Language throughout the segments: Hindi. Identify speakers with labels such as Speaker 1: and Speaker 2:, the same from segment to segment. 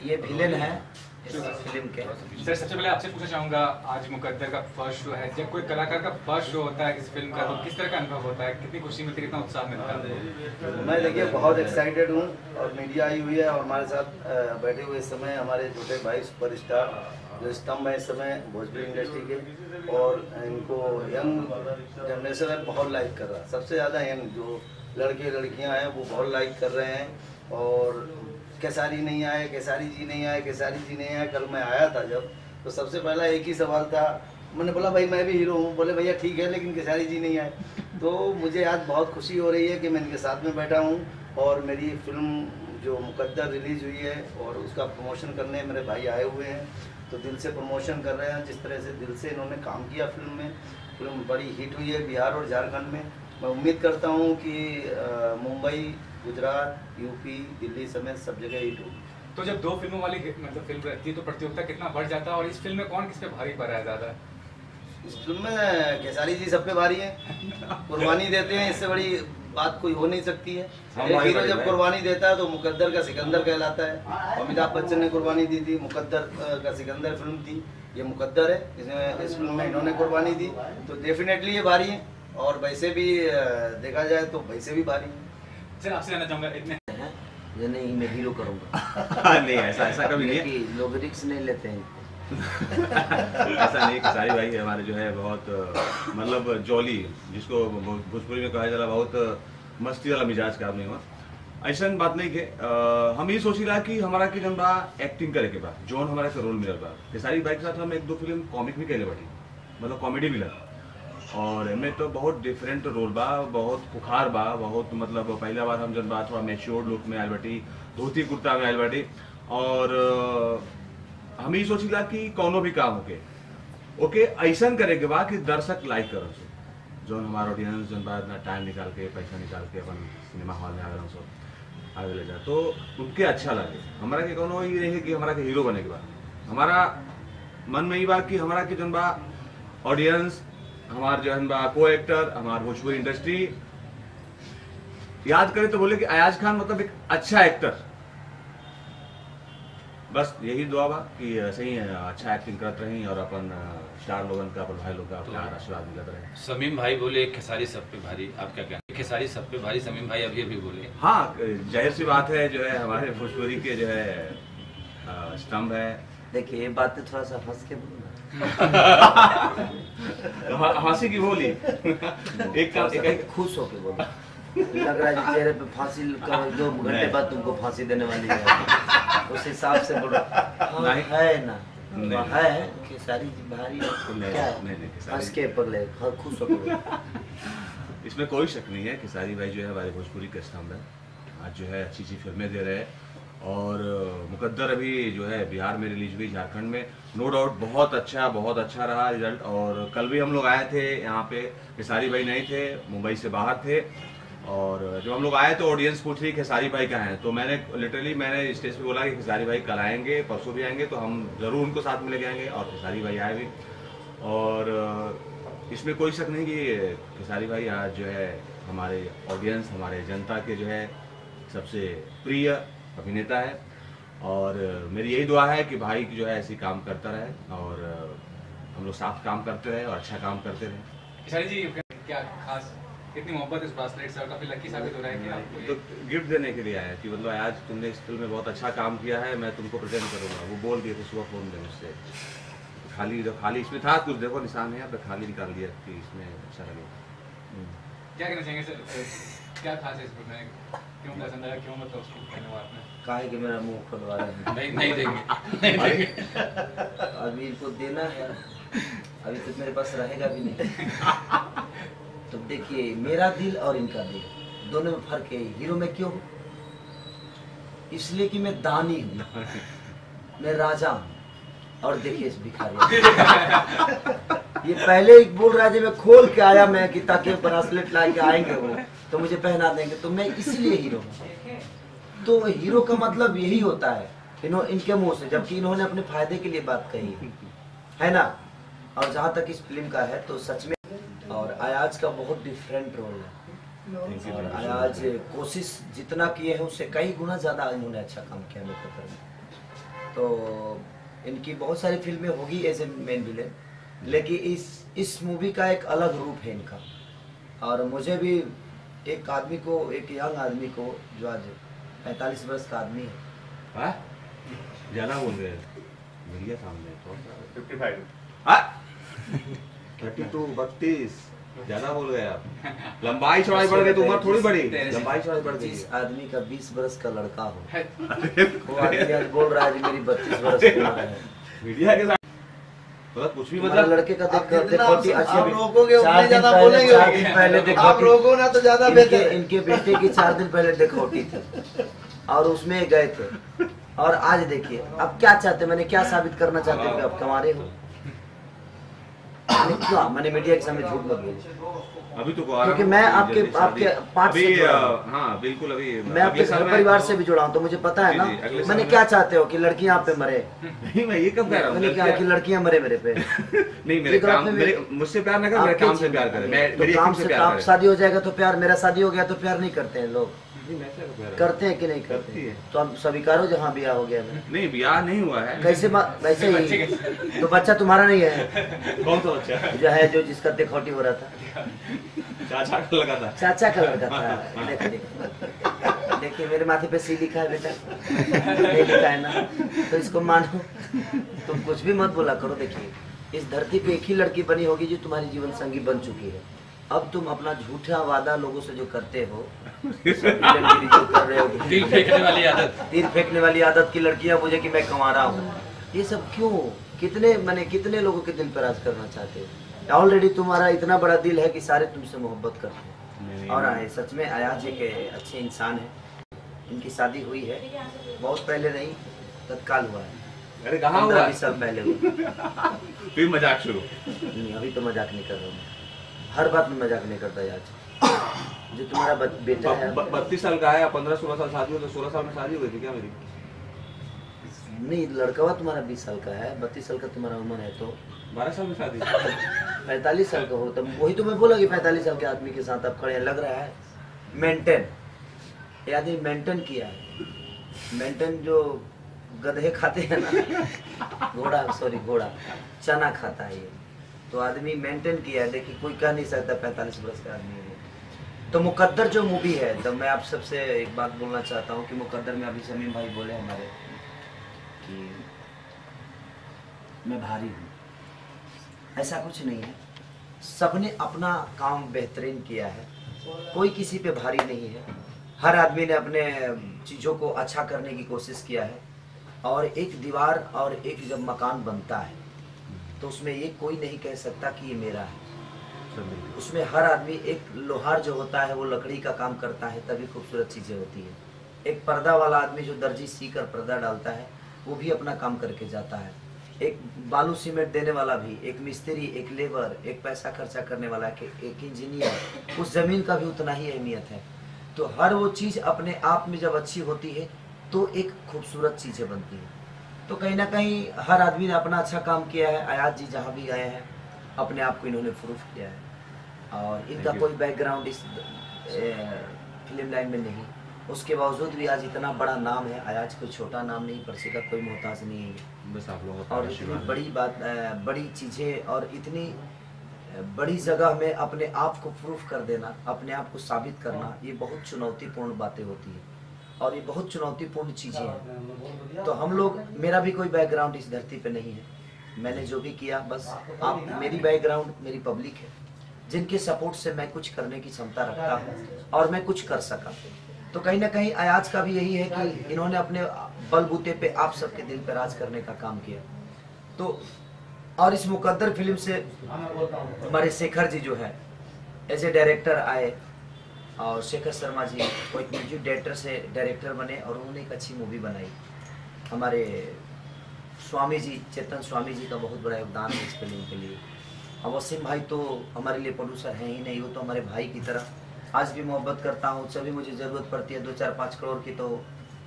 Speaker 1: ये विलेन है इस फिल्म के।
Speaker 2: सर सबसे पहले आपसे पूछना चाहूँगा, आज मुकद्दर का फर्स्ट शो है, जब कोई कलाकार का फर्स्ट शो होता है किसी फिल्म का तो किस तरह का अनुभव होता है, कितनी खुशी मिलती है, कितना उत्साह मिलता है?
Speaker 3: मैं देखिए बहुत एक्साइटेड हूँ और मीडिया आई हुई है और हमारे साथ बैठे हुए इस समय हमारे छोटे भाई सुपरस्टार जो स्तंभ है इस समय भोजपुरी इंडस्ट्री के, और इनको यंग जनरेशन बहुत लाइक कर रहा है, सबसे ज़्यादा यंग जो लड़के लड़कियां हैं वो बहुत लाइक कर रहे हैं। और केसारी नहीं आए, केसारी जी नहीं आए, केसारी जी नहीं आए। कल मैं आया था जब, तो सबसे पहला एक ही सवाल था, मैंने बोला भाई मैं भी हीरो हूँ, बोले भैया ठीक है लेकिन केसारी जी नहीं आए। तो मुझे आज बहुत खुशी हो रही है कि मैं इनके साथ में बैठा हूँ और मेरी फिल्म जो मुकद्दर रिलीज़ हुई है और उसका प्रमोशन करने मेरे भाई आए हुए हैं, तो दिल से प्रमोशन कर रहे हैं। जिस तरह से दिल से इन्होंने काम किया फिल्म में, फिल्म बड़ी हिट हुई है बिहार और झारखंड में। मैं उम्मीद करता हूँ कि मुंबई, गुजरात, यूपी, दिल्ली समेत सब जगह हिट होगी।
Speaker 2: तो जब दो फिल्मों वाली मतलब फिल्म रहती है तो प्रतियोगिता कितना बढ़ जाता है, और इस फिल्म में कौन किस पे भारी पड़ रहा है ज़्यादा?
Speaker 3: इस फिल्म में केसारी जी सब पे भारी हैं, कुर्बानी देते हैं, इससे बड़ी बात कोई हो नहीं सकती है। एक हीरो जब कुर्बानी देता है तो मुकद्दर का सिकंदर कहलाता है। अमिताभ बच्चन ने कुर्बानी दी थी, मुकद्दर का सिकंदर फिल्म थी, ये मुकद्दर है, इसमें इस फिल्म में इन्होंने कुर्बानी दी, तो डेफिनेटली ये भारी है। और वैसे भी देखा जाए तो वैसे भी भारी है।
Speaker 2: सर आपसे जानना चाहूँगा, इतने
Speaker 1: ये नहीं मैं हीरो करूँगा
Speaker 4: नहीं ऐसा कभी नहीं है,
Speaker 1: लोग रिस्क नहीं लेते हैं।
Speaker 4: ऐसा नहीं। केसारी भाई हमारे जो है बहुत मतलब जॉली, जिसको भोजपुरी में कहा जाला बहुत मस्ती वाला मिजाज का आदमी हुआ, ऐसा बात नहीं के। हम ये सोची रहा कि हमारा के जन बा एक्टिंग करे के बाद जोन हमारा के रोल मिलल बा। केसारी भाई के साथ हम एक दो फिल्म कॉमिक भी कहले बाटी, मतलब कॉमेडी भी लगा, और इनमें तो बहुत डिफरेंट रोल बा, बहुत खुखार बा, बहुत मतलब पहला बार हम जन बात थोड़ा मैच्योर्ड लुक में आयल बाटी, धोती कुर्ता में आयल बाटी। और हम ये सोचिला कि कौनो भी काम ओके ऐसा करे के बाद कि दर्शक लाइक करो सो, जो हमारा ऑडियंस जन बात ना टाइम निकाल के पैसा निकाल के अपन सिनेमा हॉल में आगे सो आगे ले जा, तो उनके अच्छा लगे। हमारा के कौनो ये नहीं है कि हमारा के हीरो बने के बाद, हमारा मन में ये बात कि हमारा के जन बा ऑडियंस, हमार जो है को एक्टर, हमार भोजपुरी इंडस्ट्री याद करे तो बोले कि अयाज खान मतलब एक अच्छा एक्टर। बस यही दुआ बा कि ऐसे ही अच्छा एक्टिंग करते रहें और अपन स्टार लोगन का, अपन भाई लोग का प्यार आशीर्वाद मिलता रहे।
Speaker 5: समीम भाई बोले खेसारी सब पे भारी, आप क्या कहते हैं? खेसारी सब पे भारी समीम भाई अभी बोले।
Speaker 4: हाँ जाहिर सी बात है, जो है हमारे भोजपुरी के जो है स्तंभ है।
Speaker 1: देखिए ये बात तो थोड़ा सा हंस के बोलो
Speaker 4: हंसी की बोली
Speaker 1: एक खुश होके बोलो, लग रहा है चेहरे पे फांसी का 2 घंटे बाद तुमको फांसी देने वाली है, उस हिसाब से बोलो। हाँ, है ना है खेसारी जी भारी क्या है, हंस के पगले खुश होके बोलो।
Speaker 4: इसमें कोई शक नहीं है, खेसारी भाई जो है हमारे भोजपुरी के स्तंभ है। आज जो है अच्छी फिल्में दे रहे हैं, और मुकद्दर अभी जो है बिहार में रिलीज हुई, झारखंड में नो डाउट बहुत अच्छा रहा रिजल्ट। और कल भी हम लोग आए थे यहाँ पे, खेसारी भाई नहीं थे, मुंबई से बाहर थे, और जब हम लोग आए तो ऑडियंस पूछ रही खेसारी भाई कहाँ हैं, तो मैंने मैंने स्टेज पे बोला कि खेसारी भाई कल आएंगे, परसों भी आएंगे, तो हम ज़रूर उनको साथ में लेके आएंगे, और खेसारी भाई आए भी। और इसमें कोई शक नहीं कि खेसारी भाई आज जो है हमारे ऑडियंस, हमारे जनता के जो है सबसे प्रिय अभिनेता है। और मेरी यही दुआ है कि भाई जो है ऐसी काम करता रहे, और हम लोग साथ काम करते रहे और अच्छा काम करते रहे।
Speaker 2: खेसारी जी क्या खास कितनी मोहब्बत इस ब्रासलेट से, और काफी लकी साबित हो रहा है कि आपको
Speaker 4: तो गिफ्ट देने के लिए आया कि मतलब आज तुमने इस फिल्म में बहुत अच्छा काम किया है, मैं तुमको प्रेजेंट करूंगा। वो बोल दिए थे सुबह फोन में मुझसे, खाली इसमें था कुछ, देखो निशान है यहाँ पे, खाली निकाल दिया कि इसमें अच्छा लगे।
Speaker 2: क्या कहना चाहेंगे सर, क्या खास है इस फिल्म में, क्यों पसंद आया, क्यों मतलब उसको कहने हुआ आपने?
Speaker 1: काहे कि मेरा मुंह खुलवा रहा है,
Speaker 5: नहीं देंगे
Speaker 1: अभी इनको देना है, अभी तो मेरे पास रहेगा भी नहीं। तो देखिए मेरा दिल और इनका दिल दोनों में फर्क है। हीरो में क्यों? इसलिए कि मैं दानी हूँ, मैं राजा हूँ, और देखिए इस भिखारी ये पहले ही बोल रहा है मैं खोल के आया मैं कि ताकि ब्रासलेट ला के आएंगे वो तो मुझे पहना देंगे, तो मैं इसलिए हीरो हूँ। तो हीरो का मतलब यही होता है इनके मुंह से, जबकि इन्होंने अपने फायदे के लिए बात कही है ना। और जहाँ तक इस फिल्म का है तो सच में, और अयाज का बहुत डिफरेंट रोल है, और अयाज कोशिश जितना किए हैं उससे कई गुना ज्यादा इन्होंने अच्छा काम किया मुकद्दर में। तो इनकी बहुत सारी फिल्में होगी एज ए मेन विलेन, लेकिन इस मूवी का एक अलग रूप है इनका। और मुझे भी एक आदमी को, एक यंग आदमी को जो आज 45 वर्ष का आदमी है,
Speaker 4: हाँ? ज्यादा बोल रहे हैं भैया सामने तो
Speaker 2: 55
Speaker 4: 32 32 ज्यादा बोल गए आप। लंबाई चौड़ाई बढ़ गई तो उम्र थोड़ी बढ़ी, लंबाई चौड़ाई बढ़ गई।
Speaker 1: जिस आदमी का 20 वर्ष का लड़का हो वो आदमी आज बोल रहा है कि मेरी 32 वर्ष की उम्र है।
Speaker 4: मीडिया के साथ मतलब कुछ भी
Speaker 1: हमारा
Speaker 4: मतलब
Speaker 1: लड़के का देख कर
Speaker 3: जितना
Speaker 1: देखो कि
Speaker 3: आप रोकोगे उतने ज्यादा बोलेंगे।
Speaker 1: 4 दिन पहले देखो
Speaker 3: आप रोको ना तो ज्यादा बेहतर है।
Speaker 1: इनके बेटे की 4 दिन पहले देखोटी थी और उसमें गए थे, और आज देखिए अब क्या चाहते, मैंने क्या साबित करना चाहते हैं कि आप कमा रहे हो। क्या मैंने मीडिया के सामने झूठ मत बोली,
Speaker 4: अभी तो
Speaker 1: क्योंकि मैं आपके 5 से जुड़ा हूं।
Speaker 4: हाँ बिल्कुल, अभी
Speaker 1: मैं आपके घर परिवार से भी जुड़ा हूँ, तो मुझे पता है ना। मैंने क्या चाहते हो कि लड़कियां आप पे मरे?
Speaker 4: नहीं मैं ये कब कह रहा हूँ,
Speaker 1: मैंने क्या कि लड़कियां मरे मेरे पे?
Speaker 4: नहीं मेरे काम, मेरे मुझसे प्यार ना कर, मेरे काम से प्यार करे, मैं
Speaker 1: तो
Speaker 4: मेरी
Speaker 1: काम
Speaker 4: एक्टिंग से
Speaker 1: से
Speaker 4: प्यार
Speaker 1: आप
Speaker 4: करे।
Speaker 1: शादी हो जाएगा तो प्यार, मेरा शादी हो गया तो प्यार नहीं करते हैं लोग?
Speaker 4: नहीं, मैं ऐसा कह रहा हूँ।
Speaker 1: करते हैं कि नहीं
Speaker 4: करती
Speaker 1: करते?
Speaker 4: है।
Speaker 1: तो आप स्वीकार हो जहाँ ब्याह हो गया है।
Speaker 4: नहीं ब्याह नहीं हुआ है।
Speaker 1: कैसे वैसे ही तो बच्चा तुम्हारा नहीं है?
Speaker 4: कौन सा बच्चा?
Speaker 1: जो है जो जिसका देखौटी हो रहा था,
Speaker 4: चाचा का लगा था।
Speaker 1: चाचा का लड़का था। देखिए मेरे माथे पे सी लिखा है बेटा, नहीं लिखा है ना, तो इसको मानो। तुम कुछ भी मत बोला करो। देखिए इस धरती पे एक ही लड़की बनी होगी जो तुम्हारी जीवन संगी बन चुकी है। अब तुम अपना झूठा वादा लोगों से जो करते हो, जो कर रहे हो,
Speaker 5: दिल फेंकने वाली आदत,
Speaker 1: तीर फेंकने वाली आदत की लड़कियां मुझे कि मैं कमा रहा हूँ, ये सब क्यों? कितने लोगों के दिल पर राज करना चाहते हो? ऑलरेडी तुम्हारा इतना बड़ा दिल है कि सारे तुमसे मोहब्बत करते हैं। और सच में अयाज एक अच्छे इंसान है। इनकी शादी हुई है बहुत पहले नहीं, तत्काल हुआ है।
Speaker 4: अरे कहाँ हुआ?
Speaker 1: 15-20 साल पहले हुआ।
Speaker 4: फिर मजाक शुरू।
Speaker 1: नहीं अभी तो मजाक नहीं कर रहा हूँ, हर बात में मजाक नहीं करता यार। जो तुम्हारा बेटा है
Speaker 4: 32 साल का है, 15-16 साल शादी हो तो 16 साल में शादी हो गई थी क्या मेरी?
Speaker 1: नहीं, लड़का तुम्हारा 20 साल का है, 32 साल का तुम्हारा उम्र है, तो
Speaker 4: 12 साल में शादी।
Speaker 1: 45 साल का हो तब वही तो मैं बोला कि 45 साल के आदमी के साथ आप खड़े हैं। लग रहा है मेंटेन, ये आदमी मेंटेन किया है। मेंटेन जो गधे खाते हैं ना, घोड़ा चना खाता है ये, तो आदमी मेंटेन किया है। देखिए कोई कह नहीं सकता 45 वर्ष का आदमी है। तो मुकद्दर जो मूवी है, तो मैं आप सबसे एक बात बोलना चाहता हूँ कि मुकद्दर में अभी शमीम भाई बोले हमारे कि मैं भारी हूँ, ऐसा कुछ नहीं है। सबने अपना काम बेहतरीन किया है, कोई किसी पे भारी नहीं है। हर आदमी ने अपने चीज़ों को अच्छा करने की कोशिश किया है। और एक दीवार और एक जब मकान बनता है तो उसमें ये कोई नहीं कह सकता कि ये मेरा है। उसमें हर आदमी, एक लोहार जो होता है वो लकड़ी का काम करता है तभी खूबसूरत चीज़ें होती है। एक पर्दा वाला आदमी जो दर्जी सीकर पर्दा डालता है वो भी अपना काम करके जाता है। एक बालू सीमेंट देने वाला भी, एक मिस्त्री, एक लेबर, एक पैसा खर्चा करने वाला, एक इंजीनियर, उस जमीन का भी उतना ही अहमियत है। तो हर वो चीज़ अपने आप में जब अच्छी होती है तो एक खूबसूरत चीज़ें बनती है। तो कहीं ना कहीं हर आदमी ने अपना अच्छा काम किया है। अयाज जी जहाँ भी गए हैं अपने आप को इन्होंने प्रूफ किया है। और इनका कोई बैकग्राउंड इस फिल्म लाइन में नहीं, उसके बावजूद भी आज इतना बड़ा नाम है। अयाज कोई छोटा नाम नहीं, परसे का कोई मोहताज नहीं है।
Speaker 4: बस आप लोगों का
Speaker 1: और इतनी बड़ी बात, बड़ी चीज़ें और इतनी बड़ी जगह में अपने आप को प्रूफ कर देना, अपने आप को साबित करना, ये बहुत चुनौतीपूर्ण बातें होती है और ये बहुत चुनौतीपूर्ण चीज़ें हैं। तो हम लोग, मेरा भी कोई बैकग्राउंड इस धरती पे नहीं है। मैंने जो भी किया, बस आप, मेरी बैकग्राउंड मेरी पब्लिक है जिनके सपोर्ट से मैं कुछ करने की क्षमता रखता हूँ और मैं कुछ कर सका। तो कहीं ना कहीं अयाज का भी यही है कि इन्होंने अपने बलबूते पे आप सबके दिल पर राज करने का काम किया। तो और इस मुकद्दर फिल्म से हमारे शेखर जी जो है एज ए डायरेक्टर आए, और शेखर शर्मा जी वो एक म्यूजिक डायरेक्टर से डायरेक्टर बने और उन्होंने एक अच्छी मूवी बनाई। हमारे स्वामी जी, चेतन स्वामी जी का बहुत बड़ा योगदान है इस फिल्म के लिए। अब वसीम भाई तो हमारे लिए प्रोड्यूसर हैं ही नहीं, वो तो हमारे भाई की तरह आज भी मोहब्बत करता हूँ। जब भी मुझे ज़रूरत पड़ती है 2-4-5 करोड़ की तो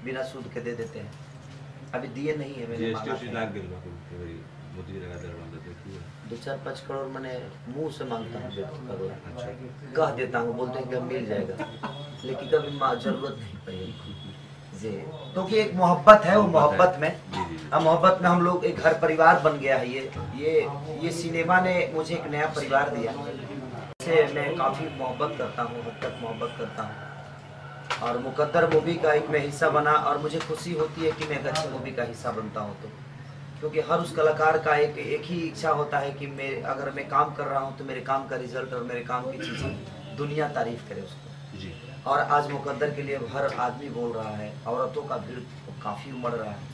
Speaker 1: बिना सूद के दे देते हैं। अभी दिए नहीं है मैंने, 2-4-5 करोड़ मैंने मुंह से मांगता हूँ, कह देता हूँ, बोलते हैं कि मिल जाएगा, लेकिन कभी जरूरत नहीं पड़ी जी। क्योंकि एक मोहब्बत है, वो मोहब्बत में मोहब्बत में हम लोग एक घर परिवार बन गया है। ये सिनेमा ने मुझे एक नया परिवार दिया से मैं काफ़ी मोहब्बत करता हूँ, हद तक मोहब्बत करता हूँ। और मुकद्दर मूवी का एक मैं हिस्सा बना और मुझे खुशी होती है कि मैं एक अच्छी मूवी का हिस्सा बनता हूँ। तो क्योंकि हर उस कलाकार का एक ही इच्छा होता है कि अगर मैं काम कर रहा हूँ तो मेरे काम का रिजल्ट और मेरे काम की चीज़ें दुनिया तारीफ करे उसको जी। और आज मुकद्दर के लिए हर आदमी बोल रहा है, औरतों का भीड़ काफ़ी उमड़ रहा है।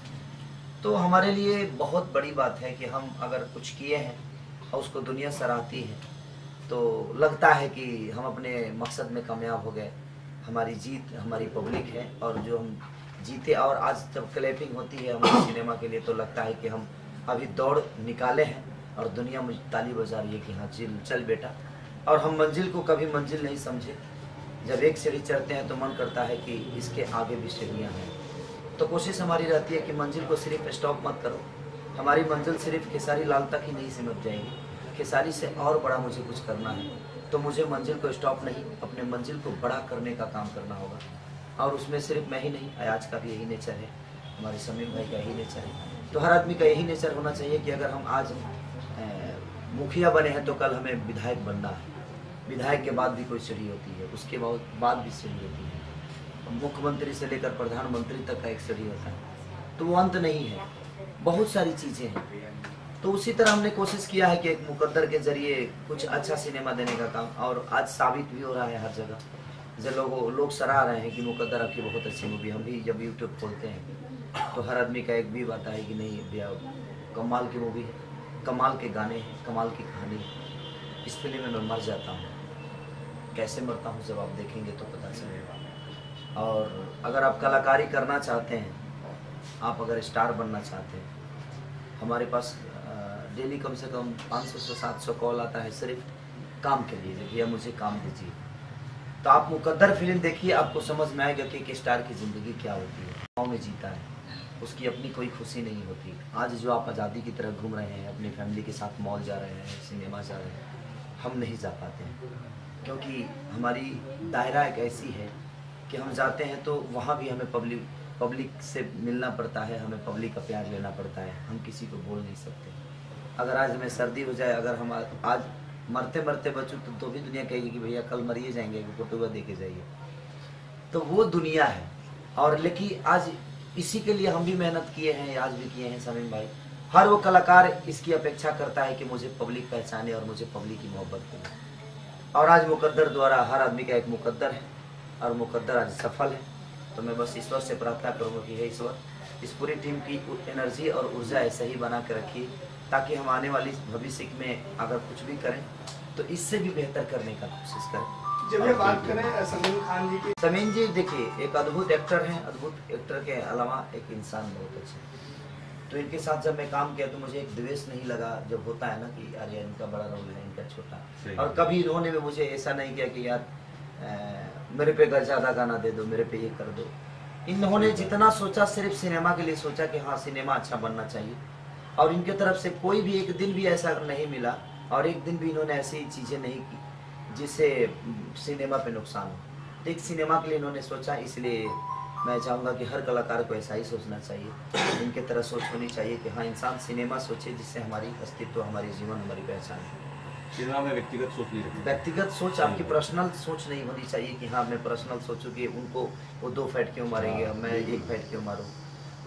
Speaker 1: तो हमारे लिए बहुत बड़ी बात है कि हम अगर कुछ किए हैं और उसको दुनिया सराहती है तो लगता है कि हम अपने मकसद में कामयाब हो गए। हमारी जीत हमारी पब्लिक है और जो हम जीते, और आज जब क्लैपिंग होती है हमारे सिनेमा के लिए तो लगता है कि हम अभी दौड़ निकाले हैं और दुनिया मुझे ताली बजा रही है कि हाँ चल बेटा। और हम मंजिल को कभी मंजिल नहीं समझे। जब एक सीढ़ी चढ़ते हैं तो मन करता है कि इसके आगे भी सीढ़ियाँ हैं। तो कोशिश हमारी रहती है कि मंजिल को सिर्फ स्टॉप मत करो। हमारी मंजिल सिर्फ खेसारी लाल तक ही नहीं सिमट जाएगी, खेसारी से और बड़ा मुझे कुछ करना है। तो मुझे मंजिल को स्टॉप नहीं, अपने मंजिल को बड़ा करने का काम करना होगा। और उसमें सिर्फ मैं ही नहीं, अयाज का भी यही नेचर है, हमारे समीम भाई का यही नेचर है। तो हर आदमी का यही नेचर होना चाहिए कि अगर हम आज मुखिया बने हैं तो कल हमें विधायक बनना है। विधायक के बाद भी कोई सीढ़ी होती है, उसके बाद भी सीढ़ी होती है। मुख्यमंत्री से लेकर प्रधानमंत्री तक का एक सीढ़ी होता है। तो वो अंत नहीं है, बहुत सारी चीज़ें हैं। तो उसी तरह हमने कोशिश किया है कि एक मुकद्दर के जरिए कुछ अच्छा सिनेमा देने का काम, और आज साबित भी हो रहा है हर जगह। जो लोग सराह रहे हैं कि मुकद्दर आपकी बहुत अच्छी मूवी। हम भी जब यूट्यूब खोलते हैं तो हर आदमी का एक भी आता है कि नहीं भैया कमाल की मूवी है, कमाल के गाने हैं, कमाल की कहानी है। इस फिल्म में मैं मर जाता हूँ। कैसे मरता हूँ जब आप देखेंगे तो पता चलेगा। और अगर आप कलाकारी करना चाहते हैं, आप अगर स्टार बनना चाहते हैं, हमारे पास डेली कम से कम 500 से 700 कॉल आता है सिर्फ काम के लिए, भैया मुझे काम दीजिए। तो आप मुकद्दर फिल्म देखिए, आपको समझ में आएगा कि एक स्टार की ज़िंदगी क्या होती है। गाँव में जीता है, उसकी अपनी कोई खुशी नहीं होती। आज जो आप आज़ादी की तरह घूम रहे हैं, अपनी फैमिली के साथ मॉल जा रहे हैं, सिनेमा जा रहे हैं, हम नहीं जा पाते हैं क्योंकि हमारी दायरा एक ऐसी है कि हम जाते हैं तो वहाँ भी हमें पब्लिक से मिलना पड़ता है, हमें पब्लिक का प्यार लेना पड़ता है। हम किसी को बोल नहीं सकते। अगर आज हमें सर्दी हो जाए, अगर हम आज मरते मरते बचूं तो भी दुनिया कहेगी कि भैया कल मरिए जाएंगे, फोटो दे के जाइए। तो वो दुनिया है। और लेकिन आज इसी के लिए हम भी मेहनत किए हैं, आज भी किए हैं समीम भाई। हर वो कलाकार इसकी अपेक्षा करता है कि मुझे पब्लिक पहचाने और मुझे पब्लिक की मोहब्बत करे। और आज मुकद्दर द्वारा हर आदमी का एक मुकद्दर है और मुकद्दर आज सफल है। तो मैं बस ईश्वर से प्रार्थना करूँगा कि हे ईश्वर, इस पूरी टीम की एनर्जी और ऊर्जा ऐसे ही बना के रखिए ताकि हम आने वाली भविष्य में अगर कुछ भी करें तो इससे भी बेहतर करने का कोशिश करें।
Speaker 6: जब ये बात करें समीम खान जी की,
Speaker 1: समीम जी देखिए एक अद्भुत एक्टर हैं। अद्भुत एक्टर के अलावा एक इंसान बहुत अच्छे। तो इनके साथ जब मैं काम किया तो मुझे एक द्वेष नहीं लगा। जब होता है ना कि यार इनका बड़ा रोल है, इनका छोटा। और कभी इन्होंने भी मुझे ऐसा नहीं किया कि यार मेरे पे ज़्यादा गाना दे दो, मेरे पे ये कर दो। इन्होंने जितना सोचा सिर्फ सिनेमा के लिए सोचा कि हाँ सिनेमा अच्छा बनना चाहिए। और इनके तरफ से कोई भी एक दिन भी ऐसा नहीं मिला और एक दिन भी इन्होंने ऐसी चीज़ें नहीं की जिससे सिनेमा पे नुकसान हो। तो एक सिनेमा के लिए इन्होंने सोचा। इसलिए मैं चाहूँगा कि हर कलाकार को ऐसा ही सोचना चाहिए। इनके तरह सोच होनी चाहिए कि हाँ इंसान सिनेमा सोचे जिससे हमारी अस्तित्व, हमारी जीवन, हमारी पहचान है।
Speaker 4: सिनेमा में व्यक्तिगत सोच नहीं रखनी।
Speaker 1: व्यक्तिगत सोच आपकी पर्सनल सोच नहीं होनी चाहिए कि हाँ मैं पर्सनल सोचूँ कि उनको वो 2 फाइट क्यों मारेंगे, मैं 1 फाइट क्यों मारूँ,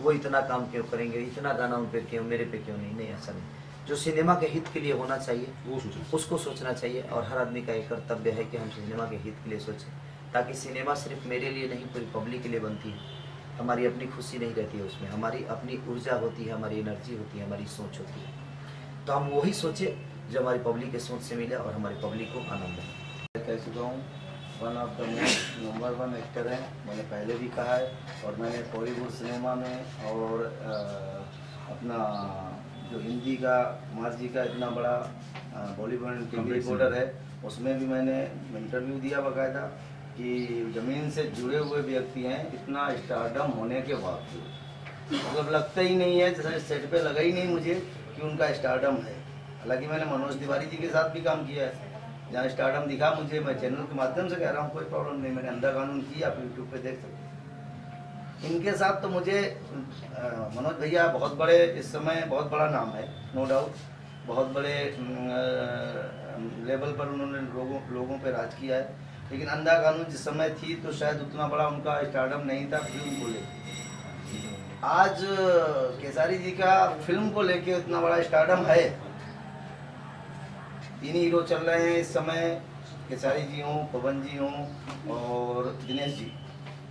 Speaker 1: वो इतना काम क्यों करेंगे, इतना गाना उन पर क्यों, मेरे पे क्यों नहीं। ऐसा नहीं। जो सिनेमा के हित के लिए होना चाहिए वो उसको सोचना चाहिए। और हर आदमी का एक कर्तव्य है कि हम सिनेमा के हित के लिए सोचें, ताकि सिनेमा सिर्फ मेरे लिए नहीं पूरी पब्लिक के लिए बनती है। हमारी अपनी खुशी नहीं रहती है उसमें, हमारी अपनी ऊर्जा होती है, हमारी एनर्जी होती है, हमारी सोच होती है। तो हम वही सोचे जो हमारी पब्लिक के सोच से मिले और हमारी पब्लिक को आनंद है।
Speaker 3: कह चुका हूँ, one of the most number 1 actor हैं। मैंने पहले भी कहा है। और मैंने बॉलीवुड सिनेमा में और अपना जो हिंदी का मार्जी का इतना बड़ा बॉलीवुड टीवी रिपोर्टर है, उसमें भी मैंने इंटरव्यू दिया बाकायदा कि ज़मीन से जुड़े हुए व्यक्ति हैं। इतना स्टारडम होने के बावजूद मतलब लगता ही नहीं है, जैसे सेट पे लगा ही नहीं मुझे कि उनका स्टारडम है। हालांकि मैंने मनोज तिवारी जी के साथ भी काम किया है, जहाँ स्टारडम दिखा मुझे। मैं चैनल के माध्यम से कह रहा हूँ, कोई प्रॉब्लम नहीं। मैंने अंधा कानून की, आप यूट्यूब पे देख सकते हैं। इनके साथ तो मुझे मनोज भैया बहुत बड़े, इस समय बहुत बड़ा नाम है, नो डाउट, बहुत बड़े लेवल पर उन्होंने लोगों पे राज किया है। लेकिन अंधा कानून जिस समय थी तो शायद उतना बड़ा उनका स्टारडम नहीं था फिल्म को लेकर। आज केसारी जी का फिल्म को लेके इतना बड़ा स्टारडम है। 3 हीरो चल रहे हैं इस समय, केसारी जी हों, पवन जी हों और दिनेश जी,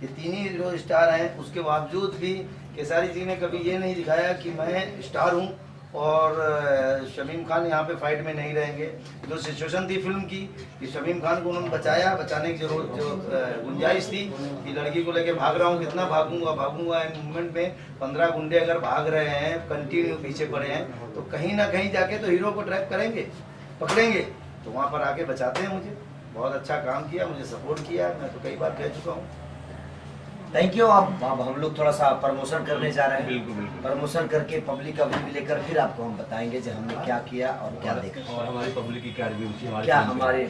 Speaker 3: ये 3 ही हीरो स्टार हैं। उसके बावजूद भी केसारी जी ने कभी ये नहीं दिखाया कि मैं स्टार हूँ और शमीम खान यहाँ पे फाइट में नहीं रहेंगे। जो सिचुएशन थी फिल्म की कि शमीम खान को उन्होंने बचाया, बचाने की जो गुंजाइश थी कि लड़की को लेके भाग रहा हूँ, कितना भागूंगा इन मूवमेंट में 15 गुंडे अगर भाग रहे हैं, कंटिन्यू पीछे पड़े हैं, तो कहीं ना कहीं जाके तो हीरो को ट्रैप करेंगे, पकड़ेंगे, तो वहाँ पर आके बचाते हैं मुझे। बहुत अच्छा काम किया, मुझे सपोर्ट किया, मैं तो कई बार कह चुका हूँ।
Speaker 1: Thank you. अब हम लोग थोड़ा सा प्रमोशन करने जा रहे हैं।
Speaker 4: बिल्कुल बिल्कुल।
Speaker 1: प्रमोशन करके पब्लिक का रिव्यू लेकर फिर आपको हम बताएंगे जो हमने क्या किया और क्या देखा
Speaker 4: और हमारी पब्लिक की क्या रिव्यू थी,
Speaker 1: क्या हमारे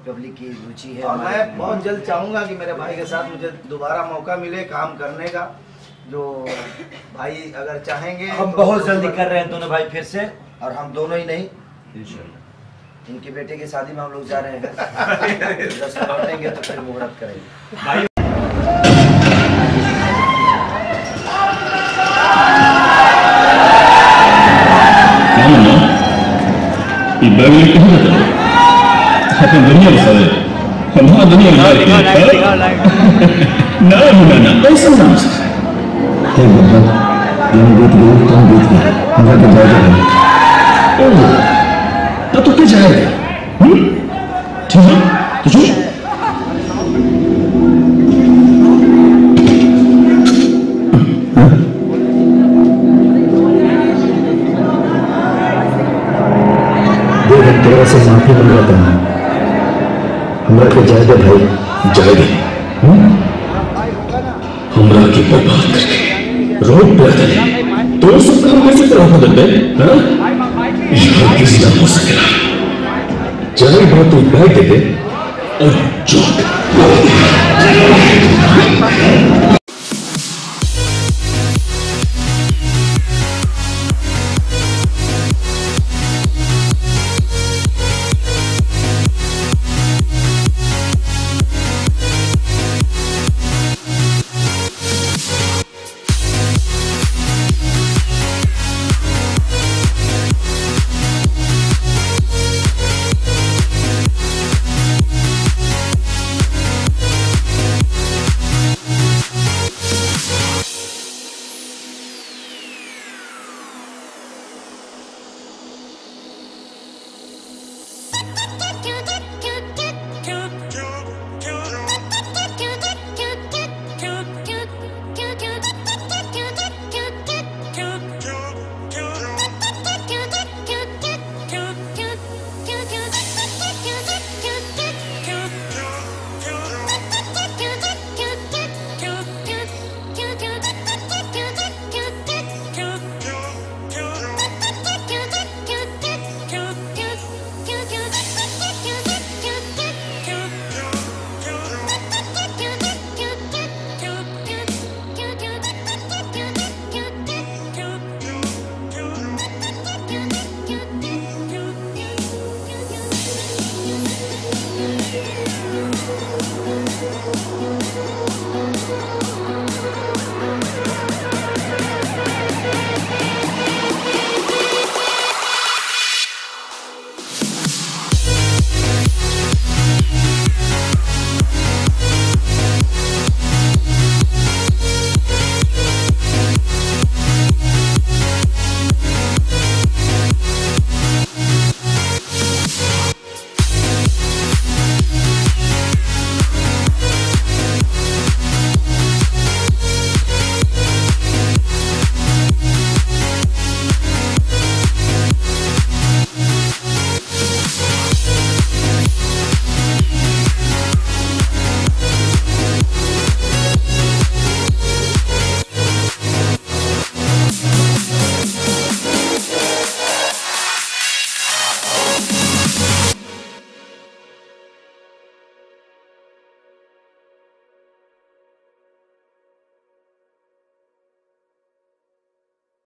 Speaker 1: पब्लिक की रुचि है।
Speaker 3: और मैं बहुत जल्द चाहूँगा कि मेरे भाई के साथ मुझे दोबारा मौका मिले काम करने का, जो भाई अगर चाहेंगे।
Speaker 1: हम बहुत जल्दी कर रहे हैं दोनों भाई फिर से, और हम दोनों ही नहीं, इनके बेटे की शादी में हम लोग जा रहे हैं। जब लौटेंगे तो फिर मुहूर्त करेंगे।
Speaker 7: इब्राहिम कहाँ जाता है? अपनी दुनिया में सारे हमारा दुनिया में ना ऐसा ना हे बाबा ये बीत गई तुम बीत गई हमारा तो जाएगा तब तो क्या जाएगा? ठीक है तो जो तेरा से माफी मंगाता हूँ, हमरा के जाएगा भाई, जाएगा। हमरा के बर्बाद करके रोड पे आते तो सब काम कैसे करा देते हैं? यहाँ किसी ना हो सकेगा। जाए बात तो बैठ दे और जो